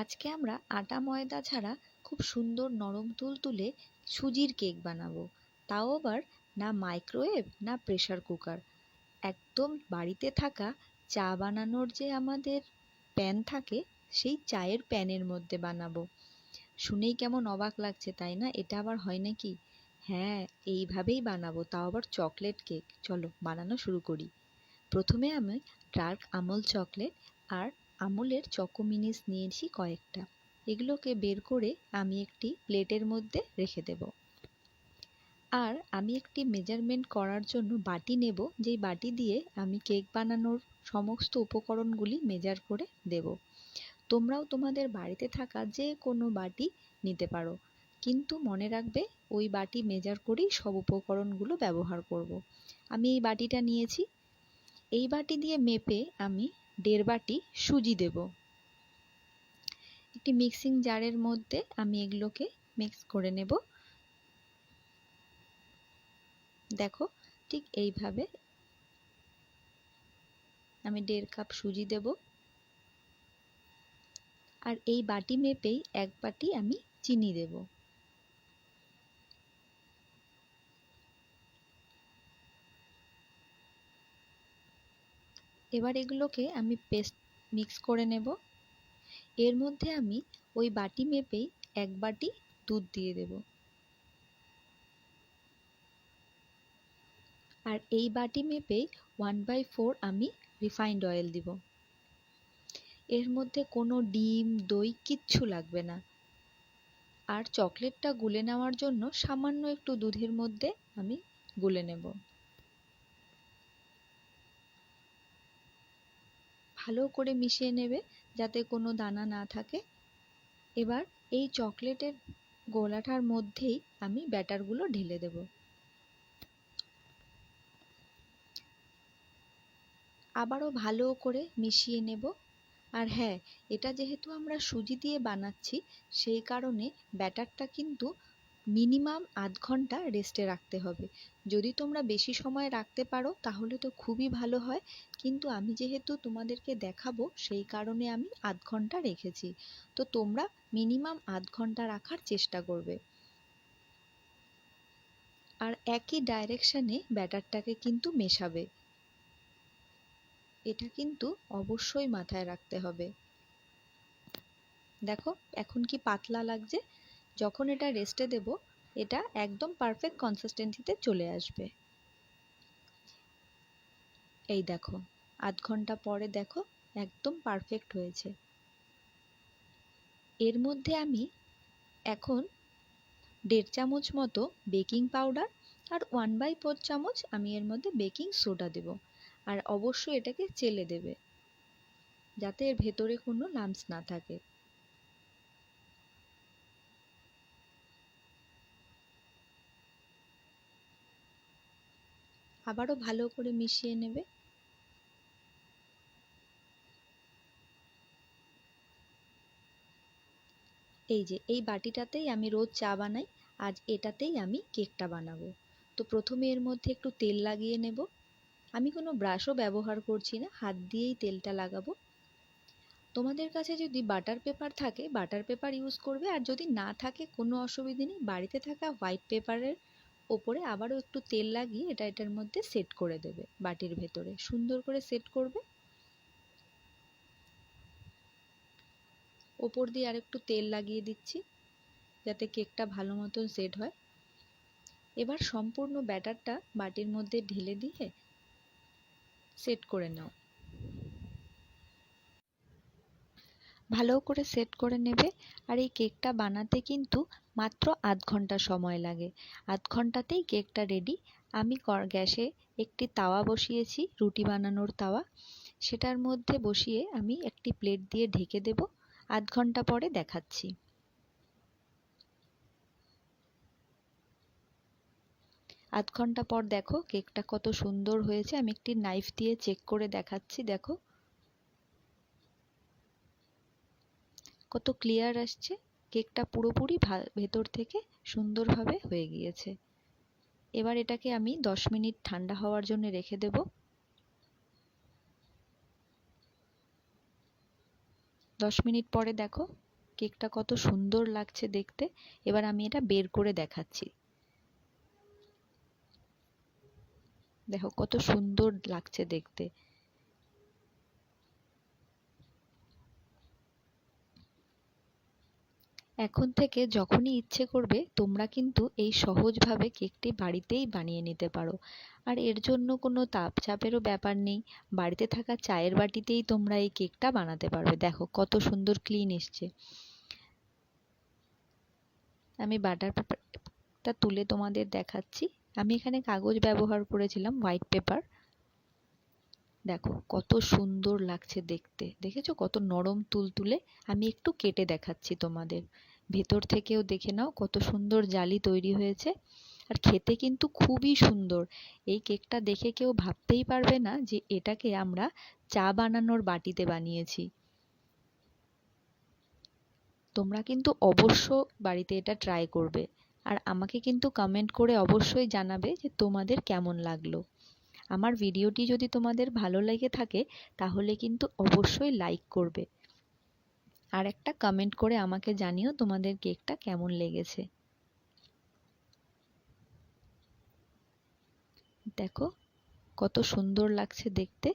আজকে আমরা আটা ময়দা ছাড়া খুব সুন্দর নরম তুলতুলে সুজির কেক বানাবো, তাও আবার না মাইক্রোওয়েভ না প্রেসার কুকার, একদম বাড়িতে থাকা চা বানানোর যে আমাদের প্যান থাকে সেই চায়ের প্যানের মধ্যে বানাবো। শুনেই কেমন অবাক লাগছে তাই না? এটা আবার হয় নাকি? হ্যাঁ, এইভাবেই বানাবো, তাও আবার চকলেট কেক। চলো বানানো শুরু করি। প্রথমে আমি ডার্ক আমল চকলেট আর আমুলের চকো মিনিস নিয়েছি কয়েকটা। এগুলোকে বের করে আমি একটি প্লেটের মধ্যে রেখে দেব। আর আমি একটি মেজারমেন্ট করার জন্য বাটি নেব, যেই বাটি দিয়ে আমি কেক বানানোর সমস্ত উপকরণগুলি মেজার করে দেব। তোমরাও তোমাদের বাড়িতে থাকা যে কোনো বাটি নিতে পারো, কিন্তু মনে রাখবে ওই বাটি মেজার করেই সব উপকরণগুলো ব্যবহার করব। আমি এই বাটিটা নিয়েছি। এই বাটি দিয়ে মেপে আমি 1.5 বাটি সুজি দেব। একটি মিক্সিং জারের মধ্যে আমি এগুলোকে মিক্স করে নেব। দেখো, ঠিক এইভাবে আমি 1.5 কাপ সুজি দেব। আর এই বাটি মেপেই 1 বাটি আমি চিনি দেব। এবার এগুলোকে আমি পেস্ট মিক্স করে নেব। এর মধ্যে আমি ওই বাটি মেপেই 1 বাটি দুধ দিয়ে দেব। আর এই বাটি মেপেই 1/4 আমি রিফাইন্ড অয়েল দিব। এর মধ্যে কোনো ডিম দই কিচ্ছু লাগবে না। আর চকলেটটা গুলে নেওয়ার জন্য সামান্য একটু দুধের মধ্যে আমি গুলে নেব। ভালো করে মিশিয়ে নেবে যাতে কোনো দানা না থাকে। এবার এই চকলেটের গোলাটার মধ্যেই আমি ব্যাটারগুলো ঢেলে দেব। আবারও ভালো করে মিশিয়ে নেব। আর হ্যাঁ, এটা যেহেতু আমরা সুজি দিয়ে বানাচ্ছি, সেই কারণে ব্যাটারটা কিন্তু মিনিমাম 1/2 ঘন্টা রেস্টে রাখতে হবে। যদি তোমরা বেশি সময় রাখতে পারো তাহলে তো খুবই ভালো হয়, কিন্তু আমি যেহেতু তোমাদেরকে দেখাবো সেই কারণে আমি 1/2 ঘন্টা রেখেছি। তো তোমরা মিনিমাম 1/2 ঘন্টা রাখার চেষ্টা করবে। আর একই ডাইরেকশনে ব্যাটারটাকে কিন্তু মেশাবে, এটা কিন্তু অবশ্যই মাথায় রাখতে হবে। দেখো এখন কি পাতলা লাগছে? যখন এটা রেস্টে দেব এটা একদম পারফেক্ট কনসিস্টেন্সিতে চলে আসবে। এই দেখো, 1/2 ঘন্টা পরে দেখো একদম পারফেক্ট হয়েছে। এর মধ্যে আমি এখন 1.5 চামচ মতো বেকিং পাউডার আর 1/4 চামচ আমি এর মধ্যে বেকিং সোডা দেব। আর অবশ্যই এটাকে চেলে দেবে যাতে এর ভেতরে কোনো লাম্পস না থাকে। আবারও ভালো করে মিশিয়ে নেবে। এই যে এই বাটিটাতেই আমি রোজ চা বানাই, আজ এটাতেই আমি কেকটা বানাবো। তো প্রথমে এর মধ্যে একটু তেল লাগিয়ে নেব। আমি কোনো ব্রাশও ব্যবহার করছি না, হাত দিয়েই তেলটা লাগাবো। তোমাদের কাছে যদি বাটার পেপার থাকে বাটার পেপার ইউজ করবে, আর যদি না থাকে কোনো অসুবিধে নেই, বাড়িতে থাকা হোয়াইট পেপারের ওপরে আবারও একটু তেল লাগিয়ে এটার মধ্যে সেট করে দেবে। বাটির ভেতরে সুন্দর করে সেট করবে। ওপর দিয়ে আরেকটু তেল লাগিয়ে দিচ্ছি যাতে কেকটা ভালো মতন সেট হয়। এবার সম্পূর্ণ ব্যাটারটা বাটির মধ্যে ঢেলে দিয়ে সেট করে নাও। ভালো করে সেট করে নেবে। আর এই কেকটা বানাতে কিন্তু মাত্র 1/2 ঘন্টা সময় লাগে। 1/2 ঘন্টাতেই কেকটা রেডি। আমি গ্যাসে একটি তাওয়া বসিয়েছি, রুটি বানানোর তাওয়া। সেটার মধ্যে বসিয়ে আমি একটি প্লেট দিয়ে ঢেকে দেব। 1/2 ঘন্টা পরে দেখাচ্ছি। 1/2 ঘন্টা পর দেখো কেকটা কত সুন্দর হয়েছে। আমি একটি নাইফ দিয়ে চেক করে দেখাচ্ছি। দেখো কত ক্লিয়ার আসছে। কেকটা পুরোপুরি ভেতর থেকে সুন্দরভাবে হয়ে গিয়েছে। এবার এটাকে আমি 10 মিনিট ঠান্ডা হওয়ার জন্য রেখে দেব। 10 মিনিট পরে দেখো কেকটা কত সুন্দর লাগছে দেখতে। এবার আমি এটা বের করে দেখাচ্ছি। দেখো কত সুন্দর লাগছে দেখতে। এখন থেকে যখনই ইচ্ছে করবে তোমরা কিন্তু এই সহজভাবে কেকটি বাড়িতেই বানিয়ে নিতে পারো। আর এর জন্য কোনো চাপেরও ব্যাপার নেই। বাড়িতে থাকা চায়ের বাটিতেই তোমরা এই কেকটা বানাতে পারবে। দেখো কত সুন্দর ক্লিন এসছে। আমি বাটার পেপারটা তুলে তোমাদের দেখাচ্ছি। আমি এখানে কাগজ ব্যবহার করেছিলাম, হোয়াইট পেপার। দেখো কত সুন্দর লাগছে দেখতে, দেখেছো কত নরম তুলতুলে। আমি একটু কেটে দেখাচ্ছি তোমাদের, ভেতর থেকেও দেখে নাও কত সুন্দর জালি তৈরি হয়েছে। আর খেতে কিন্তু খুবই সুন্দর। এই কেকটা দেখে কেউ ভাবতেই পারবে না যে এটাকে আমরা চা বানানোর বাটিতে বানিয়েছি। তোমরা কিন্তু অবশ্য বাড়িতে এটা ট্রাই করবে। আর আমাকে কিন্তু কমেন্ট করে অবশ্যই জানাবে যে তোমাদের কেমন লাগলো। আমার ভিডিওটি যদি তোমাদের ভালো লেগে থাকে তাহলে কিন্তু অবশ্যই লাইক করবে। আর একটা কমেন্ট করে আমাকে জানিও তোমাদের কেকটা কেমন লেগেছে। দেখো কত সুন্দর লাগছে দেখতে।